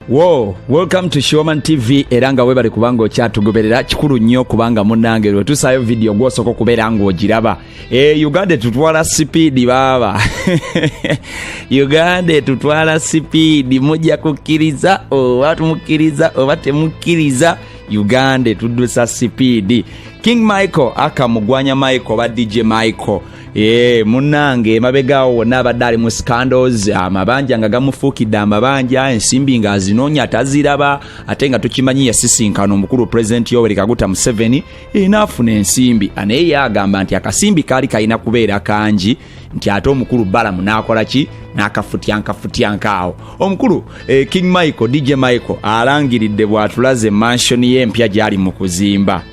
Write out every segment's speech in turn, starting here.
Whoa, welcome to Showman TV. Eranga webali kubanga okyatugoberera kikulu nnyo kubanga munnange lwe tusayo video gwosoko kubeera ng'ogiraba. Uganda tutwala speed baba. Uganda tutwala speed mujja kukkiriza oba tumukkiriza oba temukkiriza. Uganda tuddusa speed. King Michael akamugwanya Michael ba DJ Michael. Munnange mabegaawo wonna abadde ali mu scandals amabanja nga gamufuukidde amabanja ensimbi nga azinoonya taziraba ate nga tukimanyi yasisinkana omukulu President Yoweri Kaguta Museveni n'afuna ensimbi naye yagamba nti akasimbi kaali kalina kubeera kangi nti ate omukulu Balamu n'akola ki n'akafutyankaawo omukulu King Michael DJ Michael alangiridde bw'atulaze mansion ye empya gy'ali mu kuzimba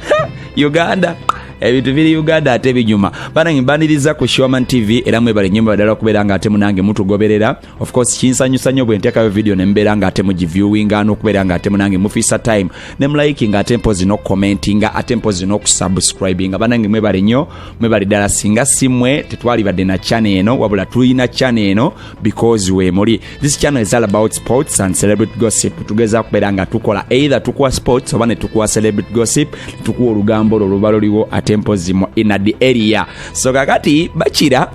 Uganda ebintu biri Uganda ate binyuma banange mbaniriza ku Showman TV era mwebale nyimba badala kubeera nga ate munange mutugoberera of course kinsanyusa nnyo bwe nteekayo video ne mbeera nga ate mugiviewinga n'okubeera nga ate munange mufisa time ne mliking ate mpozi no commenting ate mpozi no kusubscribing banange mwebale nnyo mwebale ddala singa simwe tetwali badde na channel eno wabula tulina channel eno because we muri this channel is all about sports and celebrity gossip tugeza kubeera nga tukola either tukuwa sports oba ne tukuwa celebrity gossip tukuwa olugambo olubalo liwo tempozi mo in the area so kakati bachira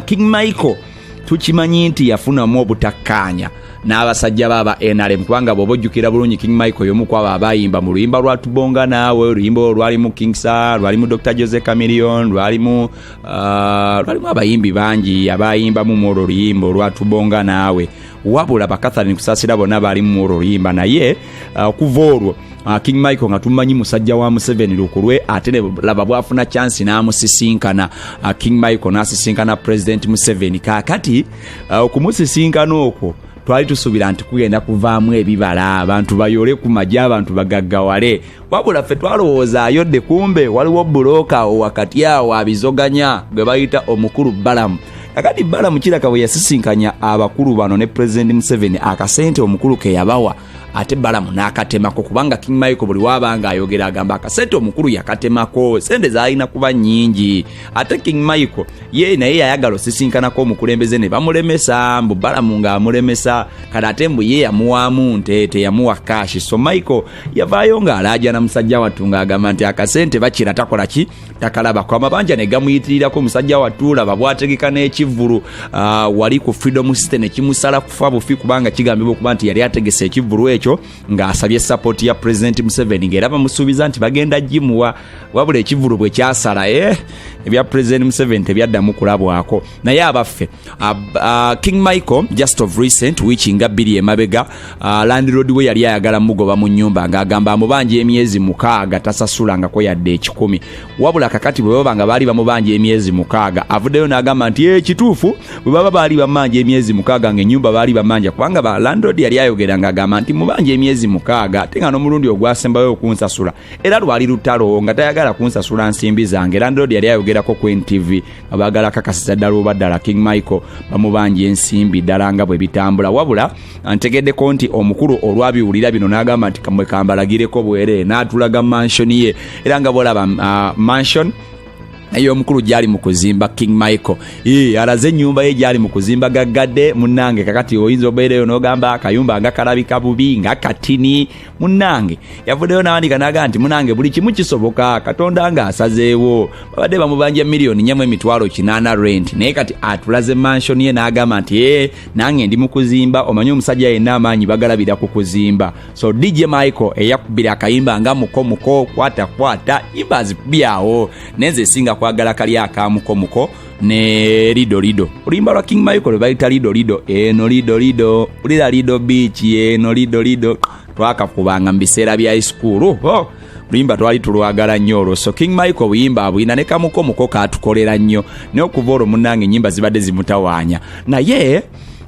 King Michael tukimanyi nti yafuna mu obutakkaanya n'abasajja baba NRM kubanga bw'ojjukira bulungi King Michael y'omu kwabo abayimba mu luyimba lwa Tubonga naawe oluyimba lwali mu King Sir lwali mu Dr. Jose Chameleone lwali mu abayimbi bangi abayimba mu olwo luyimba lwa Tubonga naawe wabula bakathalini kusaasira bonna bali mu olwo luyimba naye okuva olwo King Michael nga tumanyi musajja wa Museveni lukulwe ate laba bwafuna chance n'amusisinkana King Michael n'asisinkana President Museveni kakati okumusisinkana okwo twali tusubira nti kugenda kuvaamu ebibala abantu bayole ku majja abantu bagaggawale wabula ffe twalowooza ayodde kumbe waliwo buloka wakati awo abizoganya gwe bayita omukulu Balamu kakati Balamu kiraka bwe yasisinkanya abakulu bano ne President Museveni akasente omukulu ke yabawa ate Balamu n'akatemako kubanga King Michael buli wabanga ayogera agamba akasente omukulu yakatemako sente zaalina kuba nnyingi ate King Michael ye naye yayagala osisinkanako omukulembeze ne bamulemesa mbu Balamu ng'amulemesa kati ate mbu ye yamuwaamu nte yamuwa kashi so Michael yavaayo ng'alaaja na musajja wattu ng'agamba nti akasente bakira takola ki takalabako amabanja ne gamuyitirirako musajja wattu laba bwategeka n'ekivvulu wali ku Freedom City ne kimusala kufa bufi kubanga kigambibwa okuba nti yali ategese ekivvulu ekyo nga asabye support ya President Museveni ngera bamusuubiza nti bagenda jimuwa wabula ekivvulu bwe kyasala ebya President Museveni tebyaddamu kulabwako naye abaffe King Michael just of recent which nga bbiri emabega landlord we yali ayagala mugoba mu nnyumba ng'agamba amubanja emyezi 6 tasasulangako yadde 10 wabula kakati bwe baba nga baali bamubanja emyezi 6 avuddeyo n'agamba nti kituufu bwe baba baali bamanja emyezi 6 ng'ennyumba baali bamanja kubanga ba landlord yali ayogera ng'agamba nti mubanja emyezi 6 ate nga n'omulundi ogwasembayo okunsasula era lwali lutalo nga tayagala kunsasula nsimbi zange landlord yali ayogerako ku NTV abaagala kakasiza ddala oba ddala King Michael bamubanja ensimbi ddala nga bwe bitambula wabula ntegeddeko nti omukulu olwabiwulira bino n'agamba nti kamwe kambalagireko bwere n'atulaga mansion ye era nga bolaba mansion eyo omukulu gyali mu kuzimba King Michael alaze ennyumba ye gyali mu kuzimba gaggadde munnange kakati oyinza obeereyo n'ogamba akayumba nga kalabika bubi nga katini munnange yavuddeyo n'awandika n'agamba nti munnange buli kimu kisoboka Katonda nga asazeewo babadde bamubanja miliyoni 480 rent naye kati atulaze mansion ye n'agamba nti nange ndi mu kuzimba omanyi omusajja yenna amaanyi bagalabira ku kuzimba so DJ Michael eyakubira akayimba nga muko kwata yimba zikubyawo nenze singa kwagala kali akamuko ne lido oluyimba lwa King Michael lwe bayita lido eno lido ulira lido beach eno lido twakakubanga mu biseera bya high school oluyimba twali tulwagala nnyo olwo so King Michael obuyimba abuyina ne kamuko katukolera nnyo naye okuva olwo munnange ennyimba zibadde zimutawaanya naye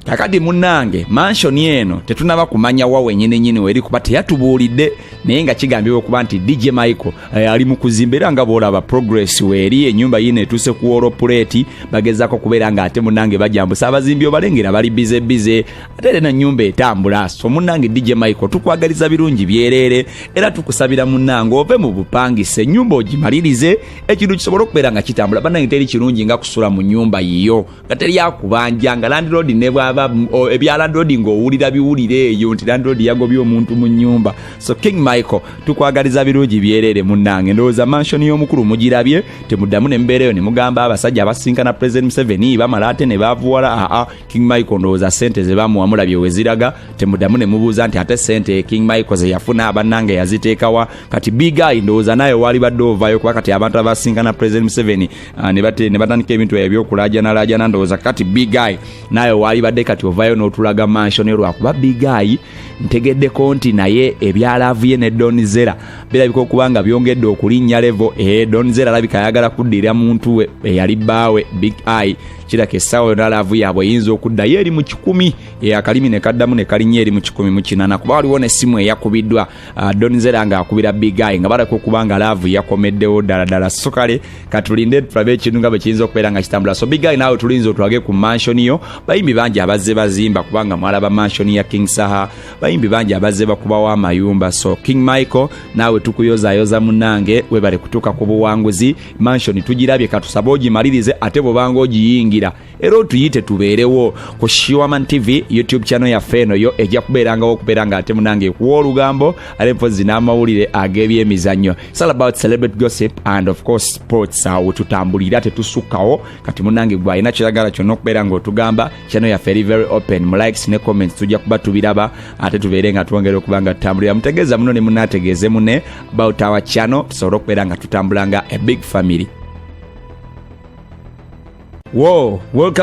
kakati munnange mansion eno tetunaba kumanya wa wenyine weri kuba teyatubuulidde naye nga kigambibwa okuba nti DJ Michael ali mu kuzimba era nga boolaba progress weeri ennyumba yino etuuse ku wolopuleeti bagezaako kubeera nga ate munnange bajambusa abazimbi obalengera bali bize ate era ennyumba etambula so munnange DJ Michael tukwagaliza birungi byereere era tukusabira munnange ove mu bupangise ennyumba ogimalirize ekintu kisobola okubeera nga kitambula bannange teri kirungi nga kusula mu nnyumba yiyo nga teri akubanja nga landlord ne bw'aba nogamba ebya landlord ng'owulira biwulire eyo nti landlord yagobye omuntu mu nnyumba. So King Michael tukwagaliza birungi byerere munnange, ndowooza mansion y'omukulu mugirabye, temuddamu ne mbeera eyo ne mugamba abasajja abasinkana President Museveni bamala ate ne baavuwala. King Michael ndowooza ssente ze bamuwa mulabye we ziraga, temuddamu ne mubuuza nti ate ssente King Michael ze yafuna abannange yaziteekawa. Kati Big Eye ndowooza naye wali badde ovaayo kuba kati abantu abasinkana President Museveni ne batandika ebintu ebyokulaajana ndowooza kati Big Eye naye wali badde kati ovaayo n'otulaga mansion lwakuba Big Eye ntegeddeko nti naye ebyalaavuye ne Donizera birabika okuba nga byongedde okulinnya levo. Donizera alabika ayagala kuddira muntu we eyali bbaawe Big Eye, kiraka essaawa yonna laavu yaabwe eyinza okuddayo eri mu 10 akalimi ne kaddamu ne kalinnya eri mu 10 kuba waliwo n'essimu eyakubiddwa Donizera ng'akubira Big Eye nga balaka okuba nga laavu yakomeddewo ddala. So kale katulinde tulabe ekintu nga bwe kiyinza okubeera nga kitambula. So Big Eye naawe tulinza otulage ku mansion yo. Bayimbi bangi abazze bazimba kubanga mwalaba mansion ya King Saha, bayimbi bangi abazze bakubawo amayumba. So King Michael naawe tukuyozaayoza munnange, webale kutuuka ku buwanguzi. Mansion tugirabye, katusabe ogimalirize ate bw'obanga ogiyingira era otuyite tubeerewo ku Shiwaman TV YouTube channel yaffe eno yo ejja kubeerangawo okubeera nga ate munnange ekuwa olugambo ate mpozi n'amawulire ag'ebyemizannyo. It's all about celebrity gossip and of course sports. Wetutambulira tetusukkawo. Kati munnange gwe alina kiragala kyonna okubeera ng'otugamba, channel yaffe very open, mu likes ne comments tujja kuba tubiraba ate tubeere nga twongera okuba nga tutambulira. Mutegeeza muno ne munaategeeze mune about our channel tusobole okubeera nga tutambula nga a big family. Whoa, welcome.